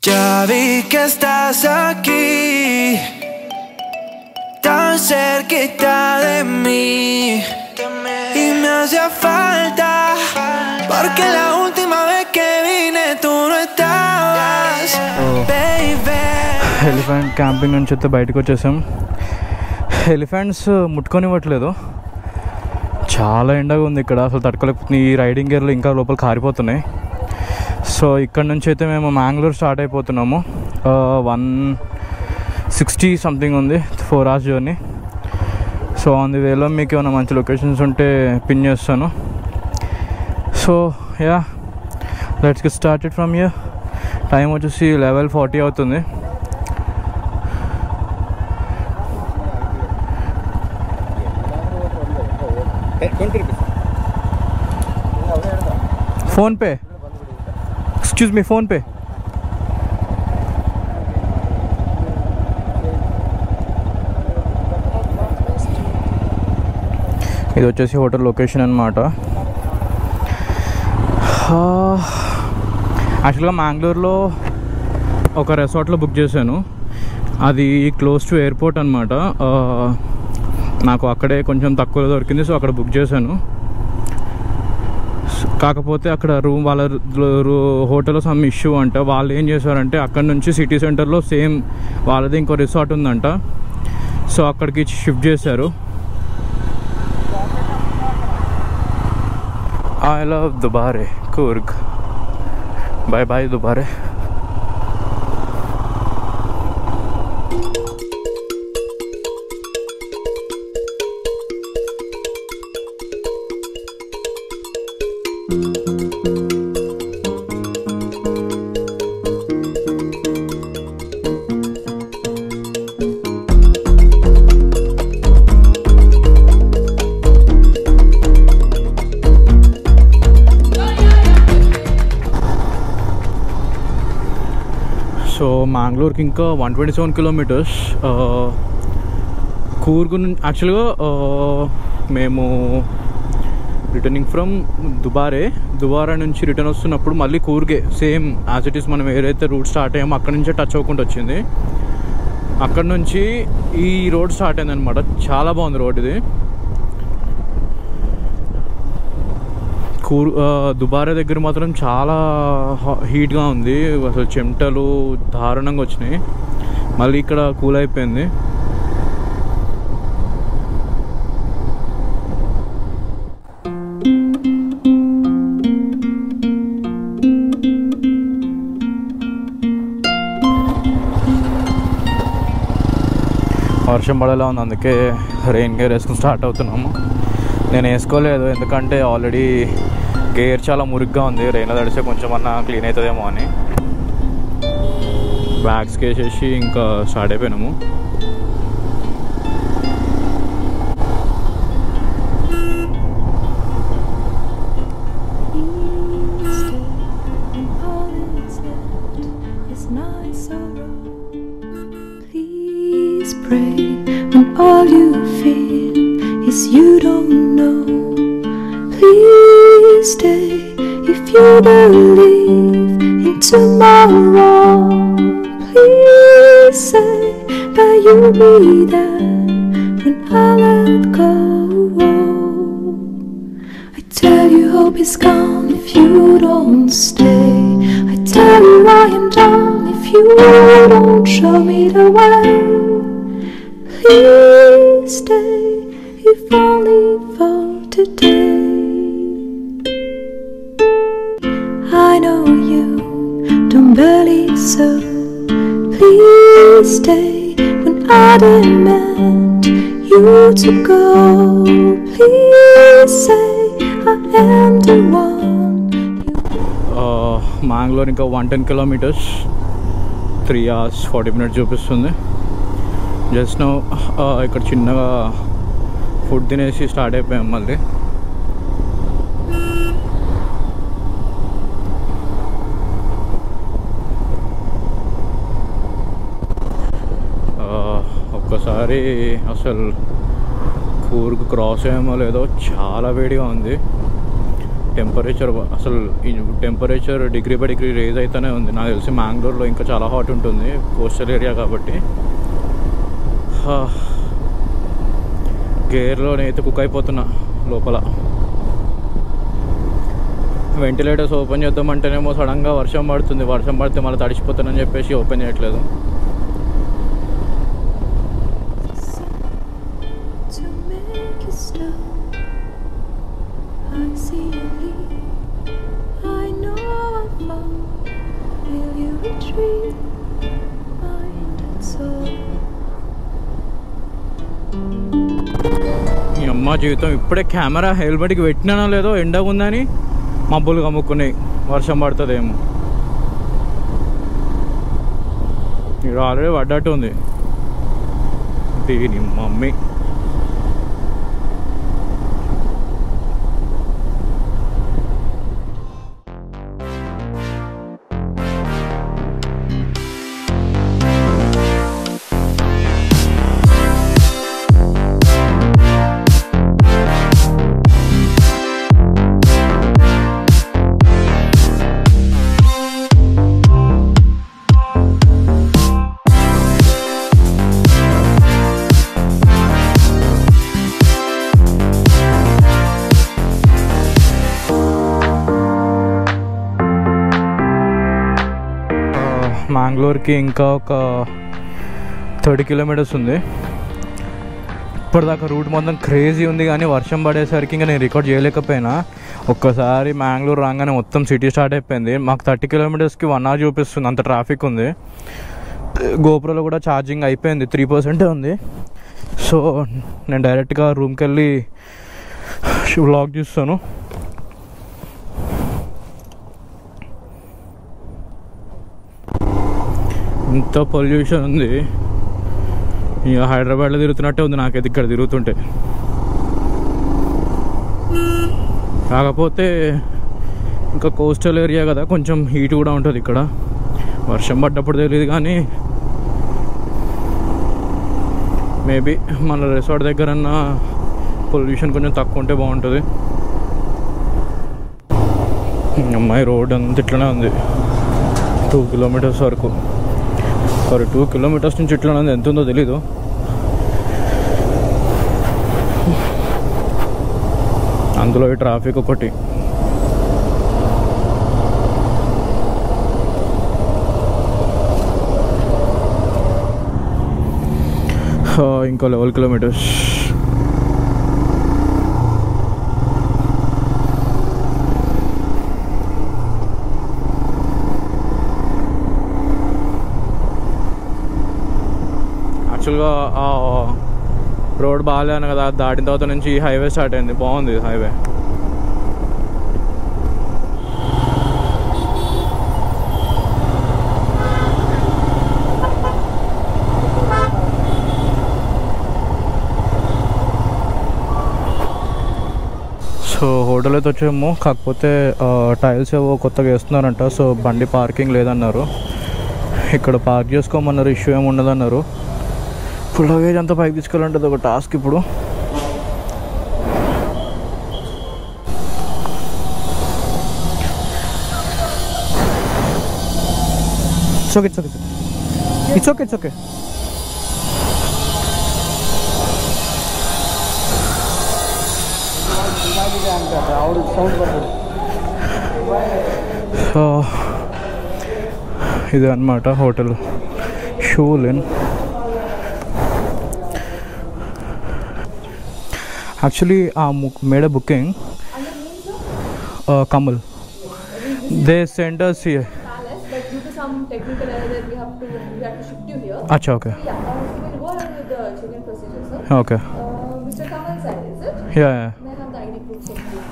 Ya vi que estás aquí, tan cerquita de mí, y me hacía falta, porque la última vez que vine tú no estabas, baby. Elephant camping నుంచి అయితే బయటకు వచ్చేసాం. Elephants ముట్టుకొనివ్వట్లేదు, చాలా ఎండగా ఉంది ఇక్కడ, అసలు తట్టుకోలేకపోతుంది. ఈ రైడింగ్ గేర్లు ఇంకా లోపల కారిపోతున్నాయి. సో ఇక్కడ నుంచి అయితే మేము మ్యాంగ్లూర్ స్టార్ట్ అయిపోతున్నాము. 160 సంథింగ్ ఉంది, 4 hours journey. So on the వేలో మీకు ఏమైనా మంచి లొకేషన్స్ ఉంటే పిన్ చేస్తాను. So yeah, let's get started from here. Time వచ్చేసి 11:40 అవుతుంది. PhonePe, excuse me, PhonePe. ఇది వచ్చేసి హోటల్ లొకేషన్ అన్నమాట. యాక్చువల్గా మ్యాంగ్లూర్లో ఒక రెసార్ట్లో బుక్ చేశాను. అది క్లోజ్ టు ఎయిర్పోర్ట్ అనమాట. నాకు అక్కడే కొంచెం తక్కువలో దొరికింది, సో అక్కడ బుక్ చేశాను. కాకపోతే అక్కడ రూమ్ వాళ్ళ హోటల్లో సమ్ ఇష్యూ అంట. వాళ్ళు ఏం చేశారంటే అక్కడ నుంచి సిటీ సెంటర్లో సేమ్ వాళ్ళది ఇంకో రిసార్ట్ ఉందంట, సో అక్కడికి షిఫ్ట్ చేశారు. I love Dubare, Coorg. Bye bye Dubare. So మ్యాంగ్లూర్కి ఇంకా 127 kilometers. కూర్గ్ యాక్చువల్గా మేము రిటర్నింగ్ ఫ్రమ్ దుబారా నుంచి రిటర్న్ వస్తున్నప్పుడు మళ్ళీ కూర్గే సేమ్ యాజ్ ఇట్ ఈస్ మనం ఏదైతే రూట్ స్టార్ట్ అయ్యామో అక్కడ నుంచే టచ్ అవ్వకుండా వచ్చింది. అక్కడ నుంచి ఈ రోడ్ స్టార్ట్ అయింది అనమాట. చాలా బాగుంది రోడ్ ఇది. దుబారా దగ్గర మాత్రం చాలా హీట్గా ఉంది, అసలు చెమటలు దారుణంగా వచ్చినాయి. మళ్ళీ ఇక్కడ కూల్ అయిపోయింది. వర్షం పడేలా ఉంది, అందుకే రెయిన్ గేర్ వేసుకుని స్టార్ట్ అవుతున్నాము. నేను వేసుకోలేదు ఎందుకంటే ఆల్రెడీ గేర్ చాలా మురిగ్గా ఉంది. రెయిన్లో తడిస్తే కొంచెం అన్నా క్లీన్ అవుతుందేమో అని బ్యాగ్స్కి వేసేసి ఇంకా start అయిపోయినాము. You don't know. Please stay if you believe in tomorrow. Please say that you'll be there when I let go. I tell you hope is gone if you don't stay. I tell you I am done if you don't show me the way. Please stay if only for today. I know you don't believe so. Please stay when I demand you to go. Please say I am the one. Mangalore ఇంకా 110 kilometers, 3 hours 40 minutes చూపిస్తుంది. Just no ఇక్కడ చిన్నగా food తినేసి start అయిపోయాం. మళ్ళీ ఒక్కసారి అసలు Coorg cross అయ్యామో లేదో చాలా వేడిగా ఉంది. టెంపరేచర్ అసలు ఈ temperature degree by degree raise అయితేనే ఉంది. నాకు తెలిసి మ్యాంగ్లూర్లో ఇంకా చాలా హాట్ ఉంటుంది, కోస్టల్ ఏరియా కాబట్టి. గేర్లో నేనైతే కుక్ అయిపోతున్నా లోపల. వెంటిలేటర్స్ ఓపెన్ చేద్దామంటేనేమో సడన్గా వర్షం పడుతుంది, వర్షం పడితే మళ్ళీ తడిచిపోతానని చెప్పేసి ఓపెన్ చేయట్లేదు. ఈ అమ్మ జీవితం, ఇప్పుడే కెమెరా హెల్మెట్కి పెట్టినానో లేదో ఎండగా ఉందని మబ్బులు కమ్ముకున్నాయి, వర్షం పడుతుందేమో. ఇక్కడ ఆల్రెడీ పడ్డట్టు ఉంది. దీని మమ్మీ మ్యాంగ్లూర్కి ఇంకా ఒక 30 కిలోమీటర్స్ ఉంది. ఇప్పటిదాకా రూట్ మొత్తం క్రేజీ ఉంది, కానీ వర్షం పడేసరికి ఇంకా నేను రికార్డ్ చేయలేకపోయినా. ఒక్కసారి మ్యాంగ్లూర్ రాగానే మొత్తం సిటీ స్టార్ట్ అయిపోయింది. మాకు 30 కిలోమీటర్స్కి 1 hour చూపిస్తుంది, అంత ట్రాఫిక్ ఉంది. గోప్రోలో కూడా ఛార్జింగ్ అయిపోయింది, 3% ఉంది. సో నేను డైరెక్ట్గా రూమ్కి వెళ్ళి వ్లాగ్ చూస్తాను. ఇంత పొల్యూషన్ ఉంది, ఇక హైదరాబాద్లో తిరుగుతున్నట్టే ఉంది నాకైతే ఇక్కడ తిరుగుతుంటే. కాకపోతే ఇంకా కోస్టల్ ఏరియా కదా, కొంచెం హీట్ కూడా ఉంటుంది ఇక్కడ. వర్షం పడ్డప్పుడు తెలియదు, కానీ మేబీ మన రిసార్ట్ దగ్గరన్నా పొల్యూషన్ కొంచెం తక్కువ ఉంటే బాగుంటుంది. అమ్మాయి రోడ్ అంతా ఇట్లనే ఉంది 2 kilometers వరకు. 2 kilometers నుంచి ఇట్లా ఉంది, ఎంత ఉందో తెలీదు. అందులో ఈ ట్రాఫిక్ ఒకటి. ఇంకో 11 kilometers. యాక్చువల్గా రోడ్ బాగాలేను కదా, దాటిన తర్వాత నుంచి హైవే స్టార్ట్ అయింది, బాగుంది హైవే. సో హోటల్ అయితే వచ్చాము, కాకపోతే టైల్స్ ఏవో కొత్తగా వేస్తున్నారంట. సో బండి పార్కింగ్ లేదన్నారు, ఇక్కడ పార్క్ చేసుకోమన్నారు, ఇష్యూ ఏమి ఉండదన్నారు. ఫుల్ లగేజ్ అంతా పైకి తీసుకెళ్ళాలంటే ఒక టాస్క్ ఇప్పుడు. It's okay. సో ఇది అన్నమాట hotel షూలిన్. Actually, made a booking. Kamal. They sent us here. But due to some technical error, we have to ship you here. Acha, okay. So, yeah, we will go ahead with the check-in procedure, sir. Okay. Mr. Kamal side, is it? Yeah. May I have the ID proof check, please?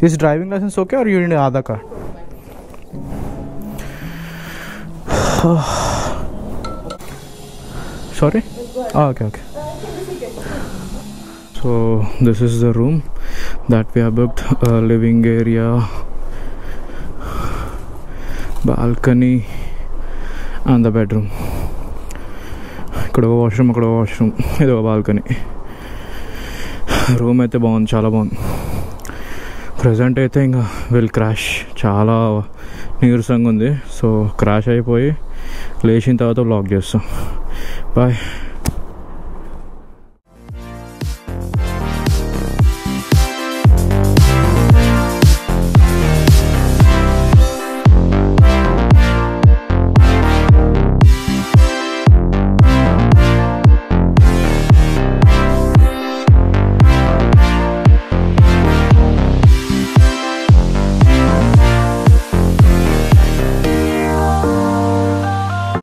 Is driving license okay, or you need Aadhaar card? Sorry? Okay. So this is the room that we have booked. Living area, balcony and the bedroom. ఇక్కడ ఒక washroom, అక్కడ ఒక washroom, ఇది ఒక balcony. Room అయితే బాగుంది, చాలా బాగుంది. ప్రజెంట్ అయితే ఇంకా విల్ క్రాష్, చాలా నీరసంగా ఉంది. సో క్రాష్ అయిపోయి లేచిన తర్వాత వ్లాగ్ చేస్తాం. బాయ్.